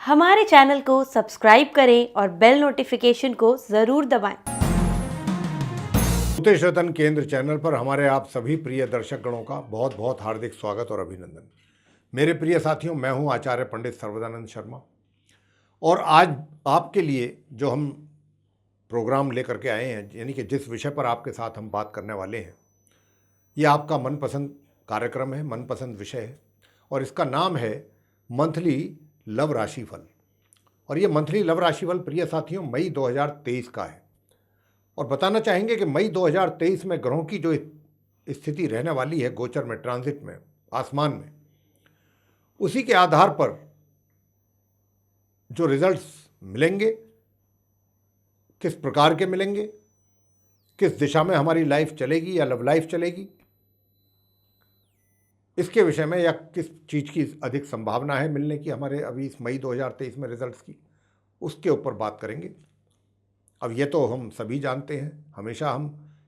हमारे चैनल को सब्सक्राइब करें और बेल नोटिफिकेशन को ज़रूर दबाएं। ज्योतिषरत्न केंद्र चैनल पर हमारे आप सभी प्रिय दर्शक गणों का बहुत बहुत हार्दिक स्वागत और अभिनंदन। मेरे प्रिय साथियों, मैं हूं आचार्य पंडित सर्वदानंद शर्मा और आज आपके लिए जो हम प्रोग्राम लेकर के आए हैं, यानी कि जिस विषय पर आपके साथ हम बात करने वाले हैं, ये आपका मनपसंद कार्यक्रम है, मनपसंद विषय है और इसका नाम है मंथली लव राशिफल। और ये मंथली लव राशिफल प्रिय साथियों मई 2023 का है और बताना चाहेंगे कि मई 2023 में ग्रहों की जो स्थिति रहने वाली है गोचर में, ट्रांजिट में, आसमान में, उसी के आधार पर जो रिजल्ट्स मिलेंगे, किस प्रकार के मिलेंगे, किस दिशा में हमारी लाइफ चलेगी या लव लाइफ चलेगी, इसके विषय में, या किस चीज़ की अधिक संभावना है मिलने की हमारे अभी इस मई 2023 में रिजल्ट्स की, उसके ऊपर बात करेंगे। अब ये तो हम सभी जानते हैं, हमेशा हम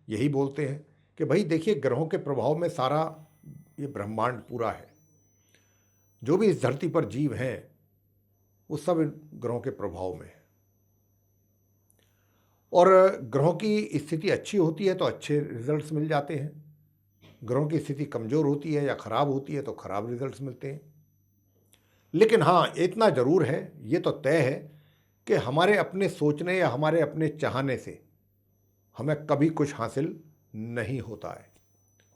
यही बोलते हैं कि भाई देखिए, ग्रहों के प्रभाव में सारा ये ब्रह्मांड पूरा है। जो भी इस धरती पर जीव हैं वो सब इन ग्रहों के प्रभाव में है और ग्रहों की स्थिति अच्छी होती है तो अच्छे रिजल्ट्स मिल जाते हैं, ग्रहों की स्थिति कमज़ोर होती है या ख़राब होती है तो ख़राब रिजल्ट्स मिलते हैं। लेकिन हाँ, इतना ज़रूर है, ये तो तय है कि हमारे अपने सोचने या हमारे अपने चाहने से हमें कभी कुछ हासिल नहीं होता है।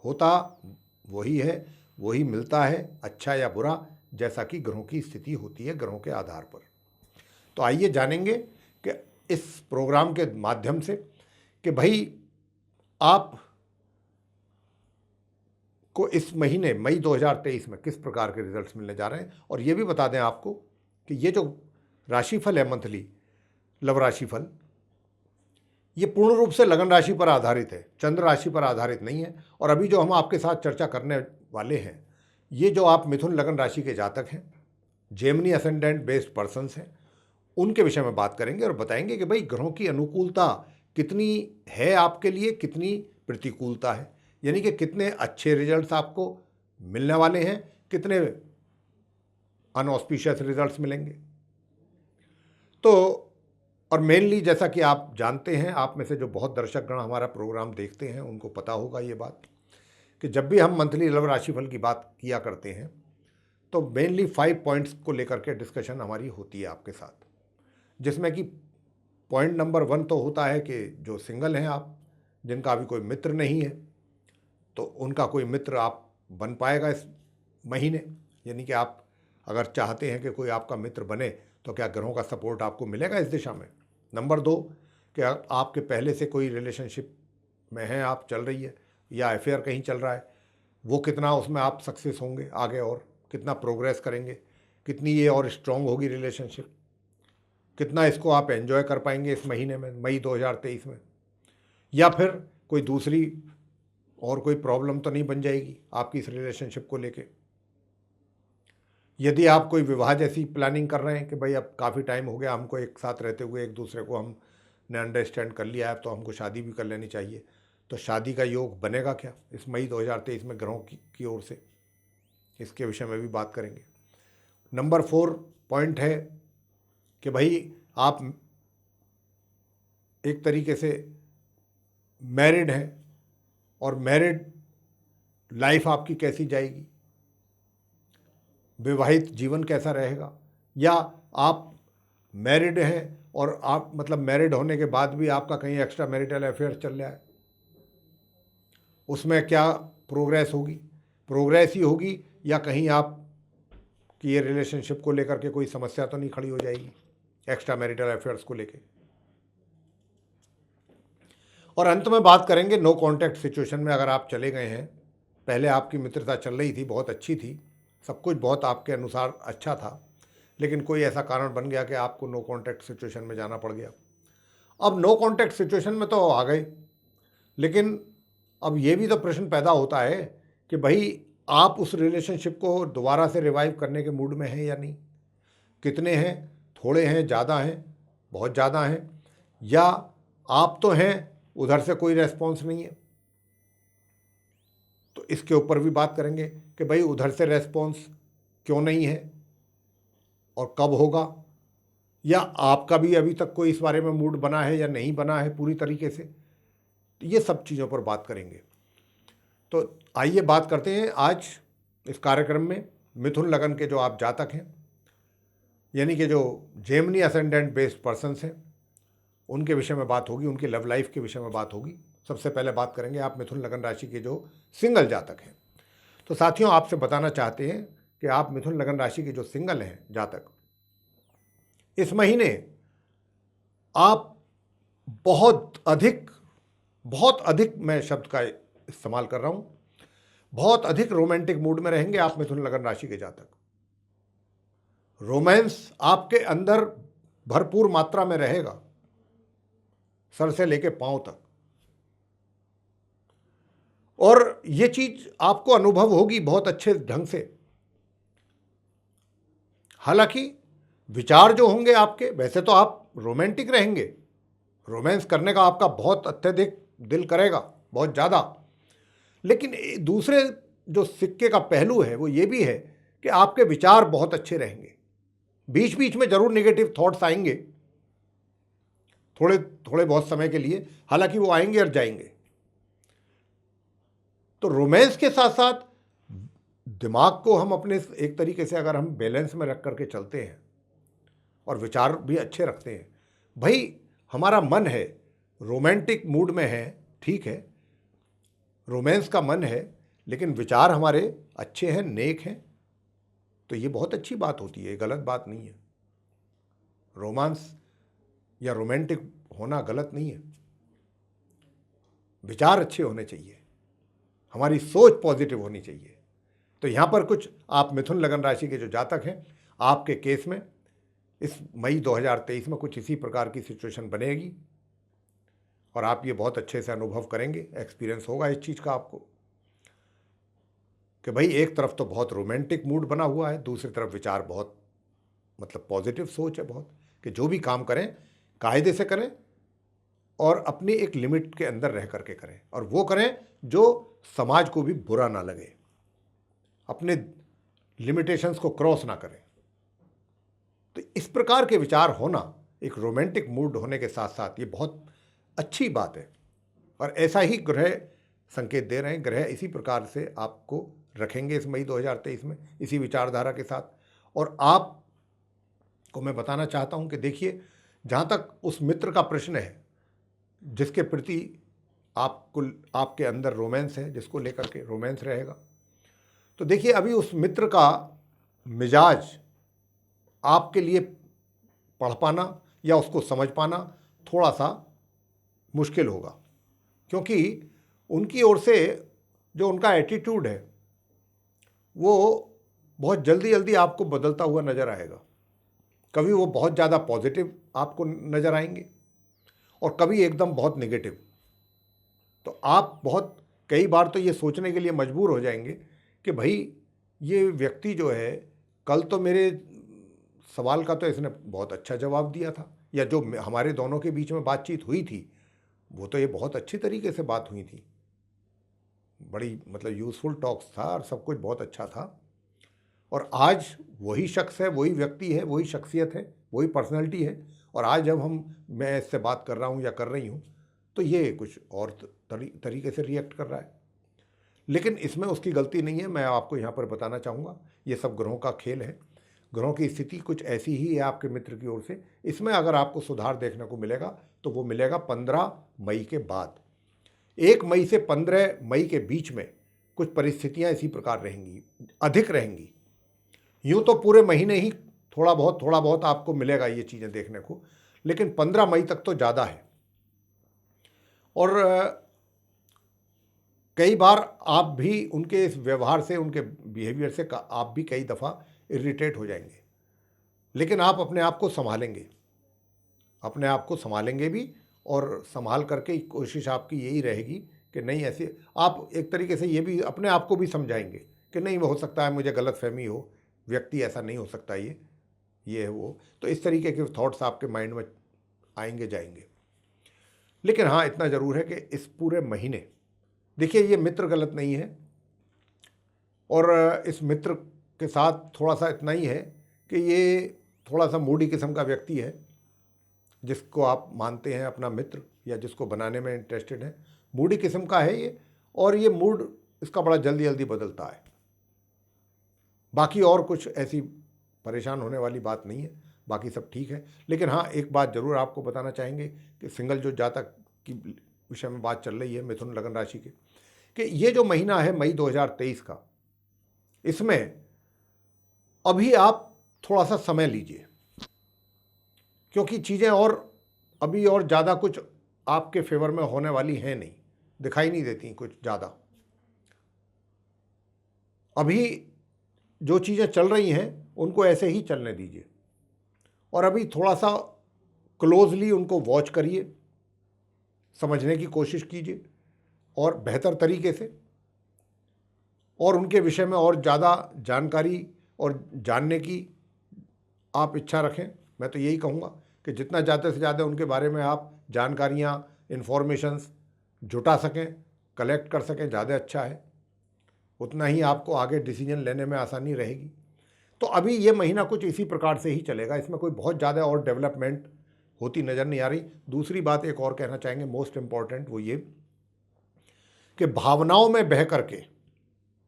होता वही है, वही मिलता है, अच्छा या बुरा, जैसा कि ग्रहों की स्थिति होती है ग्रहों के आधार पर। तो आइए जानेंगे कि इस प्रोग्राम के माध्यम से कि भाई आप को इस महीने मई 2023 में किस प्रकार के रिजल्ट्स मिलने जा रहे हैं। और ये भी बता दें आपको कि ये जो राशिफल है, मंथली लव राशिफल, ये पूर्ण रूप से लगन राशि पर आधारित है, चंद्र राशि पर आधारित नहीं है। और अभी जो हम आपके साथ चर्चा करने वाले हैं, ये जो आप मिथुन लगन राशि के जातक हैं, जेमिनी असेंडेंट बेस्ड पर्सन्स हैं, उनके विषय में बात करेंगे और बताएंगे कि भाई ग्रहों की अनुकूलता कितनी है आपके लिए, कितनी प्रतिकूलता है, यानी कि कितने अच्छे रिजल्ट्स आपको मिलने वाले हैं, कितने अनऑस्पिशियस रिजल्ट्स मिलेंगे। तो और मेनली जैसा कि आप जानते हैं, आप में से जो बहुत दर्शकगण हमारा प्रोग्राम देखते हैं उनको पता होगा ये बात कि जब भी हम मंथली लव राशिफल की बात किया करते हैं तो मेनली 5 पॉइंट्स को लेकर के डिस्कशन हमारी होती है आपके साथ, जिसमें कि पॉइंट नंबर 1 तो होता है कि जो सिंगल हैं आप, जिनका अभी कोई मित्र नहीं है, तो उनका कोई मित्र आप बन पाएगा इस महीने, यानी कि आप अगर चाहते हैं कि कोई आपका मित्र बने तो क्या ग्रहों का सपोर्ट आपको मिलेगा इस दिशा में। नंबर 2, कि आपके पहले से कोई रिलेशनशिप में है, आप चल रही है या अफेयर कहीं चल रहा है, वो कितना उसमें आप सक्सेस होंगे आगे और कितना प्रोग्रेस करेंगे, कितनी ये और स्ट्रांग होगी रिलेशनशिप, कितना इसको आप एंजॉय कर पाएंगे इस महीने में, मई 2023 में, या फिर कोई दूसरी और कोई प्रॉब्लम तो नहीं बन जाएगी आपकी इस रिलेशनशिप को लेके। यदि आप कोई विवाह जैसी प्लानिंग कर रहे हैं कि भाई अब काफ़ी टाइम हो गया हमको एक साथ रहते हुए, एक दूसरे को हमने अंडरस्टैंड कर लिया है, तो हमको शादी भी कर लेनी चाहिए, तो शादी का योग बनेगा क्या इस मई 2023 में ग्रहों की ओर से, इसके विषय में भी बात करेंगे। नंबर 4 पॉइंट है कि भाई आप एक तरीके से मैरिड हैं और मैरिड लाइफ आपकी कैसी जाएगी, विवाहित जीवन कैसा रहेगा, या आप मैरिड हैं और आप मतलब मैरिड होने के बाद भी आपका कहीं एक्स्ट्रा मैरिटल अफेयर चल रहा है, उसमें क्या प्रोग्रेस होगी, प्रोग्रेस ही होगी, या कहीं आप कि ये रिलेशनशिप को लेकर के कोई समस्या तो नहीं खड़ी हो जाएगी एक्स्ट्रा मैरिटल अफेयर्स को लेके। और अंत में बात करेंगे नो कॉन्टैक्ट सिचुएशन में, अगर आप चले गए हैं, पहले आपकी मित्रता चल रही थी, बहुत अच्छी थी, सब कुछ बहुत आपके अनुसार अच्छा था, लेकिन कोई ऐसा कारण बन गया कि आपको नो कॉन्टैक्ट सिचुएशन में जाना पड़ गया। अब नो कॉन्टैक्ट सिचुएशन में तो आ गए, लेकिन अब ये भी तो प्रश्न पैदा होता है कि भाई आप उस रिलेशनशिप को दोबारा से रिवाइव करने के मूड में हैं या नहीं, कितने हैं, थोड़े हैं, ज़्यादा हैं, बहुत ज़्यादा हैं, या आप तो हैं, उधर से कोई रेस्पॉन्स नहीं है। तो इसके ऊपर भी बात करेंगे कि भाई उधर से रेस्पॉन्स क्यों नहीं है और कब होगा, या आपका भी अभी तक कोई इस बारे में मूड बना है या नहीं बना है पूरी तरीके से, तो ये सब चीज़ों पर बात करेंगे। तो आइए बात करते हैं आज इस कार्यक्रम में मिथुन लगन के जो आप जातक हैं, यानी कि जो जेमिनी असेंडेंट बेस्ड पर्सन्स हैं, उनके विषय में बात होगी, उनकी लव लाइफ के विषय में बात होगी। सबसे पहले बात करेंगे आप मिथुन लगन राशि के जो सिंगल जातक हैं। तो साथियों, आपसे बताना चाहते हैं कि आप मिथुन लगन राशि के जो सिंगल हैं जातक, इस महीने आप बहुत अधिक मैं शब्द का इस्तेमाल कर रहा हूं, बहुत अधिक रोमांटिक मूड में रहेंगे आप मिथुन लगन राशि के जातक। रोमांस आपके अंदर भरपूर मात्रा में रहेगा, सर से लेके पांव तक, और ये चीज आपको अनुभव होगी बहुत अच्छे ढंग से। हालांकि विचार जो होंगे आपके, वैसे तो आप रोमांटिक रहेंगे, रोमांस करने का आपका बहुत अत्यधिक दिल करेगा, बहुत ज़्यादा, लेकिन दूसरे जो सिक्के का पहलू है वो ये भी है कि आपके विचार बहुत अच्छे रहेंगे। बीच बीच में जरूर नेगेटिव थॉट्स आएंगे, थोड़े बहुत समय के लिए, हालांकि वो आएंगे और जाएंगे। तो रोमांस के साथ साथ दिमाग को हम अपने एक तरीके से अगर हम बैलेंस में रख करके चलते हैं और विचार भी अच्छे रखते हैं, भाई हमारा मन है रोमांटिक मूड में है, ठीक है, रोमांस का मन है, लेकिन विचार हमारे अच्छे हैं, नेक हैं, तो ये बहुत अच्छी बात होती है, गलत बात नहीं है। रोमांस या रोमांटिक होना गलत नहीं है, विचार अच्छे होने चाहिए, हमारी सोच पॉजिटिव होनी चाहिए। तो यहाँ पर कुछ आप मिथुन लगन राशि के जो जातक हैं, आपके केस में इस मई 2023 में कुछ इसी प्रकार की सिचुएशन बनेगी और आप ये बहुत अच्छे से अनुभव करेंगे, एक्सपीरियंस होगा इस चीज़ का आपको कि भाई एक तरफ तो बहुत रोमांटिक मूड बना हुआ है, दूसरी तरफ विचार बहुत पॉजिटिव सोच है बहुत, कि जो भी काम करें कायदे से करें और अपनी एक लिमिट के अंदर रह करके करें, और वो करें जो समाज को भी बुरा ना लगे, अपने लिमिटेशंस को क्रॉस ना करें। तो इस प्रकार के विचार होना, एक रोमांटिक मूड होने के साथ साथ, ये बहुत अच्छी बात है, और ऐसा ही ग्रह संकेत दे रहे हैं। ग्रह इसी प्रकार से आपको रखेंगे इस मई 2023 में, इसी विचारधारा के साथ। और आपको मैं बताना चाहता हूं कि देखिए, जहां तक उस मित्र का प्रश्न है जिसके प्रति आपके अंदर रोमांस है, जिसको लेकर के रोमांस रहेगा, तो देखिए अभी उस मित्र का मिजाज आपके लिए पढ़ पाना या उसको समझ पाना थोड़ा सा मुश्किल होगा, क्योंकि उनकी ओर से जो उनका एटीट्यूड है वो बहुत जल्दी जल्दी आपको बदलता हुआ नज़र आएगा। कभी वो बहुत ज़्यादा पॉजिटिव आपको नज़र आएंगे और कभी एकदम बहुत नेगेटिव। तो आप बहुत कई बार तो ये सोचने के लिए मजबूर हो जाएंगे कि भाई ये व्यक्ति जो है, कल तो मेरे सवाल का तो इसने बहुत अच्छा जवाब दिया था, या जो हमारे दोनों के बीच में बातचीत हुई थी वो तो ये बहुत अच्छी तरीके से बात हुई थी, बड़ी यूज़फुल टॉक्स था और सब कुछ बहुत अच्छा था, और आज वही शख्स है, वही व्यक्ति है, वही शख्सियत है, वही पर्सनैलिटी है, और आज जब मैं इससे बात कर रहा हूँ या कर रही हूँ तो ये कुछ और तरीके से रिएक्ट कर रहा है। लेकिन इसमें उसकी गलती नहीं है, मैं आपको यहाँ पर बताना चाहूँगा, ये सब ग्रहों का खेल है, ग्रहों की स्थिति कुछ ऐसी ही है आपके मित्र की ओर से। इसमें अगर आपको सुधार देखने को मिलेगा तो वो मिलेगा 15 मई के बाद। 1 मई से 15 मई के बीच में कुछ परिस्थितियाँ इसी प्रकार रहेंगी, अधिक रहेंगी। यूँ तो पूरे महीने ही थोड़ा बहुत आपको मिलेगा ये चीज़ें देखने को, लेकिन 15 मई तक तो ज़्यादा है। और कई बार आप भी उनके इस व्यवहार से, उनके बिहेवियर से आप भी कई दफ़ा इरिटेट हो जाएंगे, लेकिन आप अपने आप को संभालेंगे भी, और संभाल करके कोशिश आपकी यही रहेगी कि नहीं, ऐसे आप एक तरीके से ये भी अपने आप को भी समझाएंगे कि नहीं, हो सकता है मुझे गलतफहमी हो, व्यक्ति ऐसा नहीं हो सकता, ये है वो। तो इस तरीके के थॉट्स आपके माइंड में आएंगे जाएंगे। लेकिन हाँ, इतना ज़रूर है कि इस पूरे महीने देखिए, ये मित्र गलत नहीं है, और इस मित्र के साथ थोड़ा सा इतना ही है कि ये थोड़ा सा मूडी किस्म का व्यक्ति है, जिसको आप मानते हैं अपना मित्र या जिसको बनाने में इंटरेस्टेड है, मूडी किस्म का है ये, और ये मूड इसका बड़ा जल्दी जल्दी बदलता है। बाकी और कुछ ऐसी परेशान होने वाली बात नहीं है, बाकी सब ठीक है। लेकिन हाँ, एक बात ज़रूर आपको बताना चाहेंगे कि सिंगल जो जातक की विषय में बात चल रही है मिथुन लगन राशि के, कि ये जो महीना है मई 2023 का, इसमें अभी आप थोड़ा सा समय लीजिए, क्योंकि चीज़ें और अभी और ज़्यादा कुछ आपके फेवर में होने वाली हैं नहीं, दिखाई नहीं देती कुछ ज़्यादा। अभी जो चीज़ें चल रही हैं उनको ऐसे ही चलने दीजिए, और अभी थोड़ा सा क्लोजली उनको वॉच करिए, समझने की कोशिश कीजिए और बेहतर तरीके से, और उनके विषय में और ज़्यादा जानकारी और जानने की आप इच्छा रखें। मैं तो यही कहूँगा कि जितना ज़्यादा से ज़्यादा उनके बारे में आप जानकारियाँ, इन्फॉर्मेशंस जुटा सकें, कलेक्ट कर सकें, ज़्यादा अच्छा है। उतना ही आपको आगे डिसीजन लेने में आसानी रहेगी। तो अभी ये महीना कुछ इसी प्रकार से ही चलेगा, इसमें कोई बहुत ज़्यादा और डेवलपमेंट होती नज़र नहीं आ रही। दूसरी बात एक और कहना चाहेंगे, मोस्ट इम्पॉर्टेंट, वो ये कि भावनाओं में बह करके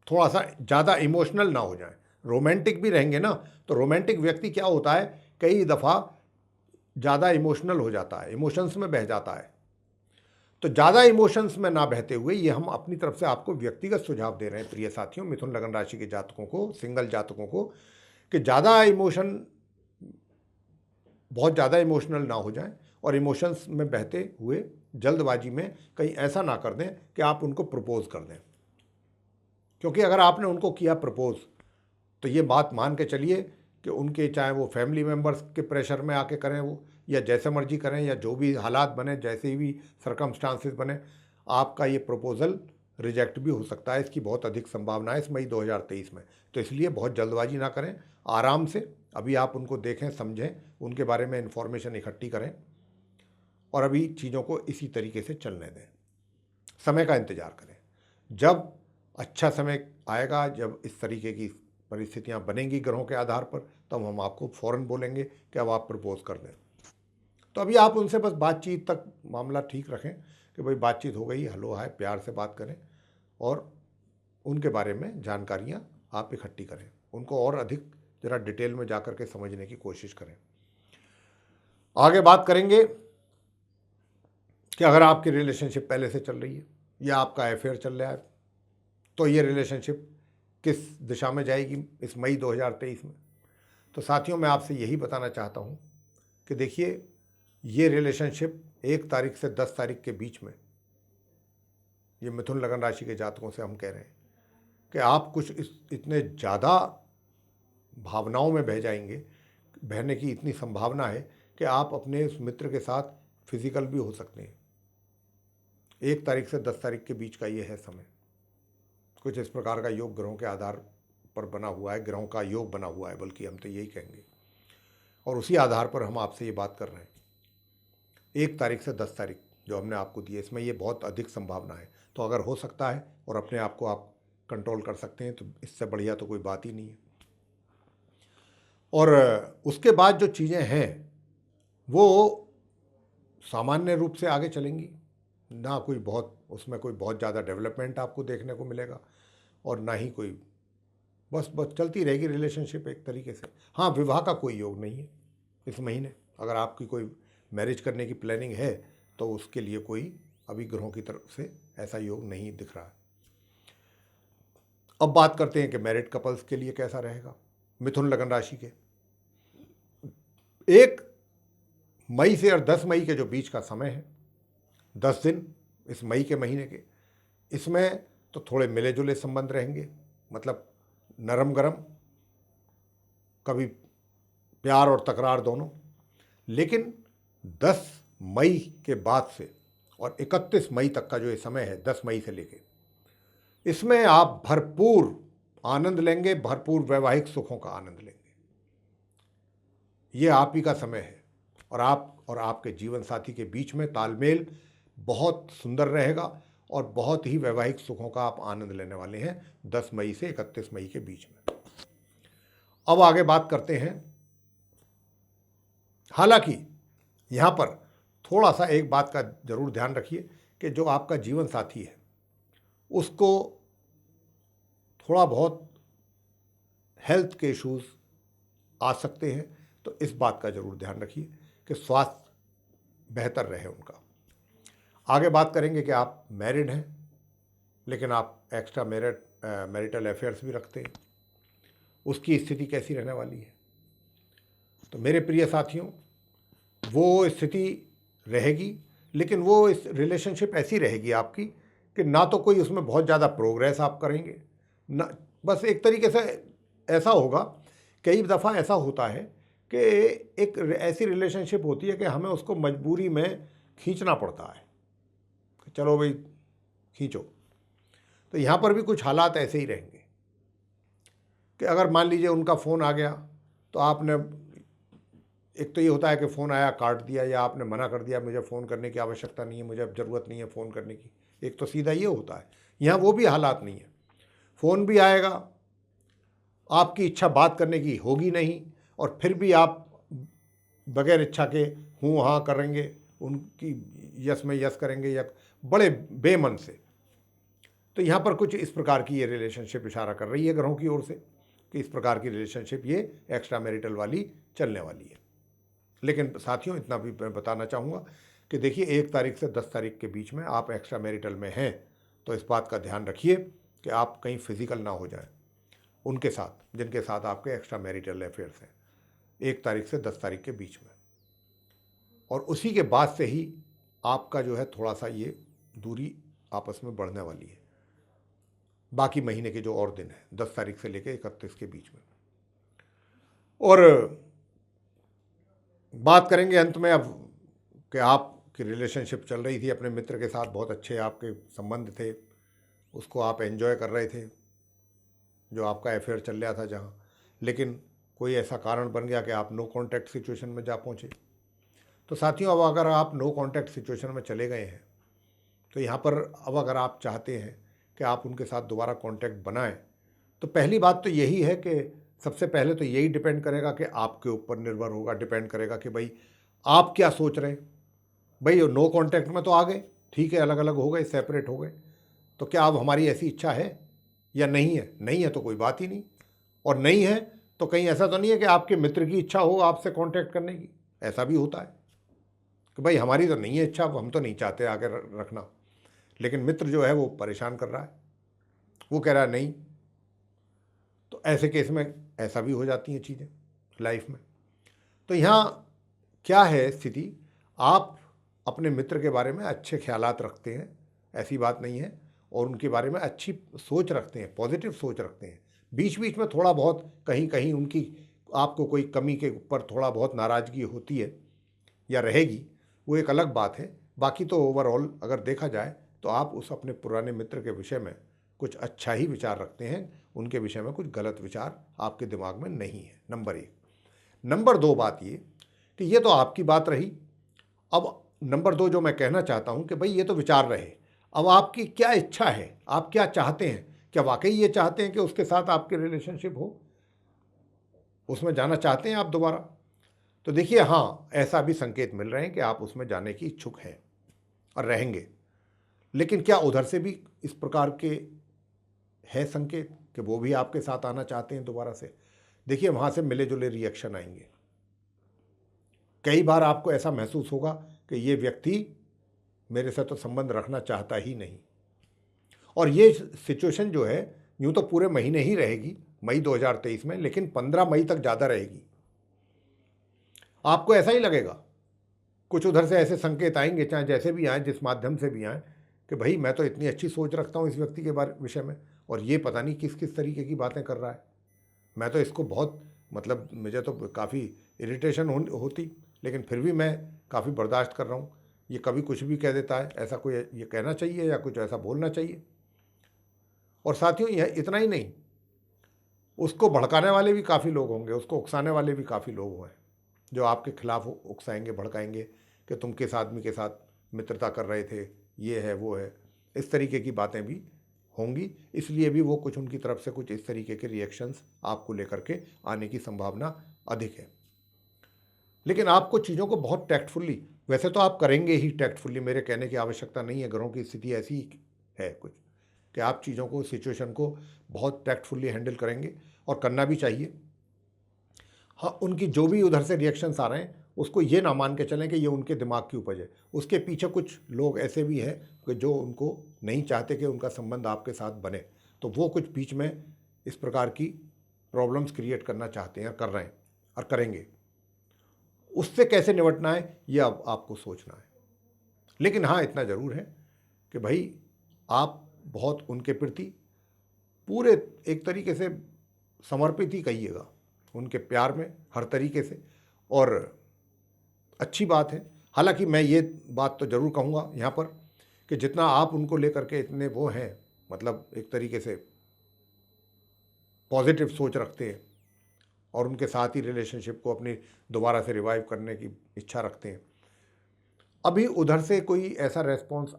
थोड़ा सा ज़्यादा इमोशनल ना हो जाए। रोमांटिक भी रहेंगे ना, तो रोमांटिक व्यक्ति क्या होता है, कई दफ़ा ज़्यादा इमोशनल हो जाता है, इमोशंस में बह जाता है। तो ज़्यादा इमोशंस में ना बहते हुए ये हम अपनी तरफ से आपको व्यक्तिगत सुझाव दे रहे हैं प्रिय साथियों, मिथुन लगन राशि के जातकों को, सिंगल जातकों को, कि ज़्यादा इमोशन, बहुत ज़्यादा इमोशनल ना हो जाएं, और इमोशंस में बहते हुए जल्दबाजी में कहीं ऐसा ना कर दें कि आप उनको प्रपोज कर दें। क्योंकि अगर आपने उनको किया प्रपोज, तो ये बात मान के चलिए कि उनके, चाहे वो फैमिली मेम्बर्स के प्रेशर में आके करें वो, या जैसे मर्जी करें, या जो भी हालात बने, जैसे भी सर्कमस्टांसेस बने, आपका ये प्रपोज़ल रिजेक्ट भी हो सकता है। इसकी बहुत अधिक संभावना है इस मई 2023 में। तो इसलिए बहुत जल्दबाजी ना करें, आराम से अभी आप उनको देखें, समझें, उनके बारे में इन्फॉर्मेशन इकट्ठी करें, और अभी चीज़ों को इसी तरीके से चलने दें, समय का इंतज़ार करें। जब अच्छा समय आएगा, जब इस तरीके की परिस्थितियां बनेंगी ग्रहों के आधार पर, तब हम आपको फ़ौरन बोलेंगे कि अब आप प्रपोज कर दें। तो अभी आप उनसे बस बातचीत तक मामला ठीक रखें कि भाई बातचीत हो गई, हलो हाय, प्यार से बात करें, और उनके बारे में जानकारियां आप इकट्ठी करें, उनको और अधिक ज़रा डिटेल में जाकर के समझने की कोशिश करें। आगे बात करेंगे कि अगर आपकी रिलेशनशिप पहले से चल रही है या आपका अफेयर चल रहा है, तो ये रिलेशनशिप किस दिशा में जाएगी इस मई 2023 में। तो साथियों, मैं आपसे यही बताना चाहता हूँ कि देखिए, ये रिलेशनशिप 1 तारीख से 10 तारीख के बीच में, ये मिथुन लगन राशि के जातकों से हम कह रहे हैं कि आप कुछ इतने ज़्यादा भावनाओं में बह जाएंगे, बहने की इतनी संभावना है कि आप अपने उस मित्र के साथ फिजिकल भी हो सकते हैं। 1 तारीख से 10 तारीख के बीच का ये है समय। कुछ इस प्रकार का योग ग्रहों के आधार पर बना हुआ है, ग्रहों का योग बना हुआ है, बल्कि हम तो यही कहेंगे, और उसी आधार पर हम आपसे ये बात कर रहे हैं। 1 तारीख से 10 तारीख जो हमने आपको दी है, इसमें ये बहुत अधिक संभावना है। तो अगर हो सकता है और अपने आप को आप कंट्रोल कर सकते हैं, तो इससे बढ़िया तो कोई बात ही नहीं है। और उसके बाद जो चीज़ें हैं वो सामान्य रूप से आगे चलेंगी, ना कोई बहुत, उसमें कोई बहुत ज़्यादा डेवलपमेंट आपको देखने को मिलेगा, और ना ही कोई, बस चलती रहेगी रिलेशनशिप एक तरीके से। हाँ, विवाह का कोई योग नहीं है इस महीने। अगर आपकी कोई मैरिज करने की प्लानिंग है तो उसके लिए कोई अभी ग्रहों की तरफ से ऐसा योग नहीं दिख रहा है। अब बात करते हैं कि मैरिड कपल्स के लिए कैसा रहेगा। मिथुन लगन राशि के 1 मई से और 10 मई के जो बीच का समय है, 10 दिन इस मई के महीने के, इसमें तो थोड़े मिले जुले संबंध रहेंगे, मतलब नरम गरम, कभी प्यार और तकरार दोनों। लेकिन 10 मई के बाद से और 31 मई तक का जो ये समय है, 10 मई से लेके, इसमें आप भरपूर आनंद लेंगे, भरपूर वैवाहिक सुखों का आनंद लेंगे। ये आप ही का समय है, और आप और आपके जीवन साथी के बीच में तालमेल बहुत सुंदर रहेगा, और बहुत ही वैवाहिक सुखों का आप आनंद लेने वाले हैं 10 मई से 31 मई के बीच में। अब आगे बात करते हैं हालांकि यहाँ पर थोड़ा सा एक बात का ज़रूर ध्यान रखिए कि जो आपका जीवन साथी है उसको थोड़ा बहुत हेल्थ के इश्यूज़ आ सकते हैं, तो इस बात का ज़रूर ध्यान रखिए कि स्वास्थ्य बेहतर रहे उनका। आगे बात करेंगे कि आप मैरिड हैं लेकिन आप एक्स्ट्रा मैरिटल अफेयर्स भी रखते हैं, उसकी स्थिति कैसी रहने वाली है। तो मेरे प्रिय साथियों, वो स्थिति रहेगी, लेकिन वो इस रिलेशनशिप ऐसी रहेगी आपकी कि ना तो कोई उसमें बहुत ज़्यादा प्रोग्रेस आप करेंगे, ना बस एक तरीके से ऐसा होगा। कई दफ़ा ऐसा होता है कि एक ऐसी रिलेशनशिप होती है कि हमें उसको मजबूरी में खींचना पड़ता है कि चलो भाई खींचो। तो यहाँ पर भी कुछ हालात ऐसे ही रहेंगे कि अगर मान लीजिए उनका फ़ोन आ गया तो आपने, एक तो ये होता है कि फ़ोन आया काट दिया, या आपने मना कर दिया मुझे फ़ोन करने की आवश्यकता नहीं है, मुझे अब ज़रूरत नहीं है फ़ोन करने की। एक तो सीधा ये होता है। यहाँ वो भी हालात नहीं है, फ़ोन भी आएगा, आपकी इच्छा बात करने की होगी नहीं, और फिर भी आप बगैर इच्छा के हूँ हाँ करेंगे, उनकी यस में यस करेंगे या बड़े बेमन से। तो यहाँ पर कुछ इस प्रकार की ये रिलेशनशिप इशारा कर रही है ग्रहों की ओर से कि इस प्रकार की रिलेशनशिप ये एक्स्ट्रा मैरिटल वाली चलने वाली है। लेकिन साथियों, इतना भी मैं बताना चाहूँगा कि देखिए 1 तारीख से 10 तारीख के बीच में आप एक्स्ट्रा मैरिटल में हैं, तो इस बात का ध्यान रखिए कि आप कहीं फिजिकल ना हो जाएं उनके साथ जिनके साथ आपके एक्स्ट्रा मैरिटल अफेयर्स हैं, 1 तारीख से 10 तारीख के बीच में। और उसी के बाद से ही आपका जो है थोड़ा सा ये दूरी आपस में बढ़ने वाली है, बाकी महीने के जो और दिन हैं 10 तारीख से लेकर 31 के बीच में। और बात करेंगे अंत में अब कि आपकी रिलेशनशिप चल रही थी अपने मित्र के साथ, बहुत अच्छे आपके संबंध थे, उसको आप एंजॉय कर रहे थे, जो आपका अफेयर चल रहा था जहाँ, लेकिन कोई ऐसा कारण बन गया कि आप नो कांटेक्ट सिचुएशन में जा पहुँचे। तो साथियों, अब अगर आप नो कांटेक्ट सिचुएशन में चले गए हैं तो यहाँ पर अब अगर आप चाहते हैं कि आप उनके साथ दोबारा कांटेक्ट बनाएं, तो पहली बात तो यही है कि सबसे पहले तो यही डिपेंड करेगा कि आपके ऊपर निर्भर होगा, डिपेंड करेगा कि भाई आप क्या सोच रहे हैं। भाई नो कांटेक्ट में तो आ गए, ठीक है, अलग अलग हो गए, सेपरेट हो गए, तो क्या अब हमारी ऐसी इच्छा है या नहीं है? नहीं है तो कोई बात ही नहीं, और नहीं है तो कहीं ऐसा तो नहीं है कि आपके मित्र की इच्छा हो आपसे कांटेक्ट करने की। ऐसा भी होता है कि भाई हमारी तो नहीं है इच्छा, हम तो नहीं चाहते आगे रखना, लेकिन मित्र जो है वो परेशान कर रहा है, वो कह रहा है नहीं। तो ऐसे केस में ऐसा भी हो जाती हैं चीज़ें लाइफ में। तो यहाँ क्या है स्थिति, आप अपने मित्र के बारे में अच्छे ख्यालात रखते हैं, ऐसी बात नहीं है, और उनके बारे में अच्छी सोच रखते हैं, पॉजिटिव सोच रखते हैं। बीच बीच में थोड़ा बहुत कहीं कहीं उनकी आपको कोई कमी के ऊपर थोड़ा बहुत नाराज़गी होती है या रहेगी, वो एक अलग बात है। बाकी तो ओवरऑल अगर देखा जाए तो आप उस अपने पुराने मित्र के विषय में कुछ अच्छा ही विचार रखते हैं, उनके विषय में कुछ गलत विचार आपके दिमाग में नहीं है, नंबर 1। नंबर 2 बात ये कि ये तो आपकी बात रही। अब नंबर 2 जो मैं कहना चाहता हूँ कि भाई ये तो विचार रहे, अब आपकी क्या इच्छा है, आप क्या चाहते हैं? क्या वाकई ये चाहते हैं कि उसके साथ आपकी रिलेशनशिप हो, उसमें जाना चाहते हैं आप दोबारा? तो देखिए, हाँ, ऐसा भी संकेत मिल रहे हैं कि आप उसमें जाने की इच्छुक हैं और रहेंगे। लेकिन क्या उधर से भी इस प्रकार के है संकेत कि वो भी आपके साथ आना चाहते हैं दोबारा से? देखिए, वहाँ से मिले जुले रिएक्शन आएंगे। कई बार आपको ऐसा महसूस होगा कि ये व्यक्ति मेरे से तो संबंध रखना चाहता ही नहीं, और ये सिचुएशन जो है यूँ तो पूरे महीने ही रहेगी, मई 2023 में, लेकिन 15 मई तक ज़्यादा रहेगी। आपको ऐसा ही लगेगा, कुछ उधर से ऐसे संकेत आएंगे, चाहे जैसे भी आए, जिस माध्यम से भी आए, कि भाई मैं तो इतनी अच्छी सोच रखता हूँ इस व्यक्ति के बारे विषय में, और ये पता नहीं किस किस तरीके की बातें कर रहा है। मैं तो इसको बहुत, मतलब मुझे तो काफ़ी इरिटेशन होती, लेकिन फिर भी मैं काफ़ी बर्दाश्त कर रहा हूँ। ये कभी कुछ भी कह देता है, ऐसा कोई ये कहना चाहिए या कुछ ऐसा बोलना चाहिए? और साथियों, यह इतना ही नहीं, उसको भड़काने वाले भी काफ़ी लोग होंगे, उसको उकसाने वाले भी काफ़ी लोग हैं, जो आपके खिलाफ उकसाएंगे, भड़काएंगे कि तुम किस आदमी के साथ मित्रता कर रहे थे, ये है वो है, इस तरीके की बातें भी होंगी। इसलिए भी वो कुछ उनकी तरफ से कुछ इस तरीके के रिएक्शंस आपको लेकर के आने की संभावना अधिक है। लेकिन आपको चीज़ों को बहुत टैक्टफुली, वैसे तो आप करेंगे ही टैक्टफुली, मेरे कहने की आवश्यकता नहीं है, ग्रहों की स्थिति ऐसी है कुछ कि आप चीज़ों को, सिचुएशन को बहुत टैक्टफुली हैंडल करेंगे और करना भी चाहिए। हाँ, उनकी जो भी उधर से रिएक्शंस आ रहे हैं उसको ये ना मान के चलें कि ये उनके दिमाग की उपज है। उसके पीछे कुछ लोग ऐसे भी हैं कि जो उनको नहीं चाहते कि उनका संबंध आपके साथ बने, तो वो कुछ बीच में इस प्रकार की प्रॉब्लम्स क्रिएट करना चाहते हैं और कर रहे हैं और करेंगे। उससे कैसे निपटना है ये अब आपको सोचना है। लेकिन हाँ, इतना ज़रूर है कि भाई आप बहुत उनके प्रति पूरे एक तरीके से समर्पित ही कहिएगा, उनके प्यार में हर तरीके से। और अच्छी बात है, हालांकि मैं ये बात तो ज़रूर कहूँगा यहाँ पर कि जितना आप उनको लेकर के इतने वो हैं, मतलब एक तरीके से पॉजिटिव सोच रखते हैं और उनके साथ ही रिलेशनशिप को अपनी दोबारा से रिवाइव करने की इच्छा रखते हैं, अभी उधर से कोई ऐसा रेस्पॉन्स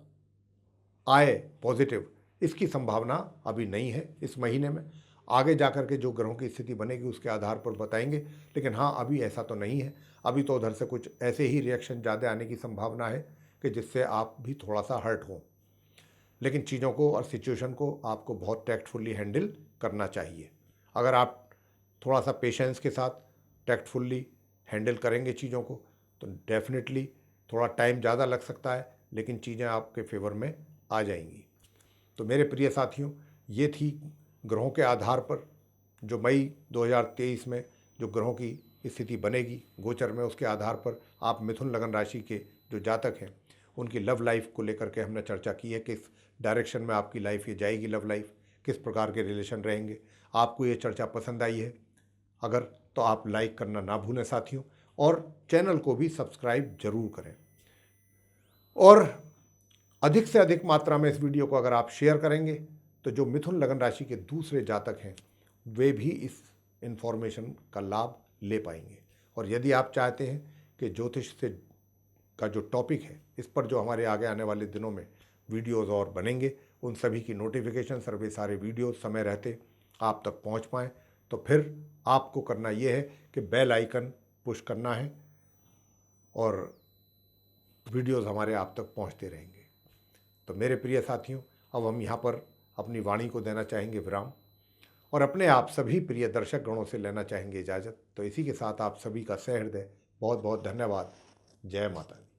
आए पॉजिटिव, इसकी संभावना अभी नहीं है इस महीने में। आगे जाकर के जो ग्रहों की स्थिति बनेगी उसके आधार पर बताएंगे, लेकिन हाँ, अभी ऐसा तो नहीं है। अभी तो उधर से कुछ ऐसे ही रिएक्शन ज़्यादा आने की संभावना है कि जिससे आप भी थोड़ा सा हर्ट हों। लेकिन चीज़ों को और सिचुएशन को आपको बहुत टैक्टफुली हैंडल करना चाहिए। अगर आप थोड़ा सा पेशेंस के साथ टैक्टफुली हैंडल करेंगे चीज़ों को, तो डेफिनेटली थोड़ा टाइम ज़्यादा लग सकता है, लेकिन चीज़ें आपके फेवर में आ जाएंगी। तो मेरे प्रिय साथियों, ये थी ग्रहों के आधार पर जो मई 2023 में जो ग्रहों की स्थिति बनेगी गोचर में, उसके आधार पर आप मिथुन लगन राशि के जो जातक हैं उनकी लव लाइफ को लेकर के हमने चर्चा की है, किस डायरेक्शन में आपकी लाइफ ये जाएगी, लव लाइफ किस प्रकार के रिलेशन रहेंगे। आपको ये चर्चा पसंद आई है अगर, तो आप लाइक करना ना भूलें साथियों, और चैनल को भी सब्सक्राइब जरूर करें। और अधिक से अधिक मात्रा में इस वीडियो को अगर आप शेयर करेंगे तो जो मिथुन लगन राशि के दूसरे जातक हैं वे भी इस इन्फॉर्मेशन का लाभ ले पाएंगे। और यदि आप चाहते हैं कि ज्योतिष से का जो टॉपिक है इस पर जो हमारे आगे आने वाले दिनों में वीडियोस और बनेंगे, उन सभी की नोटिफिकेशन सर्वे सारे वीडियोस समय रहते आप तक पहुंच पाएँ, तो फिर आपको करना ये है कि बेल आइकन पुश करना है और वीडियोस हमारे आप तक पहुंचते रहेंगे। तो मेरे प्रिय साथियों, अब हम यहाँ पर अपनी वाणी को देना चाहेंगे विराम और अपने आप सभी प्रिय दर्शक गणों से लेना चाहेंगे इजाज़त। तो इसी के साथ आप सभी का सहृदय बहुत बहुत धन्यवाद। जय माता दी।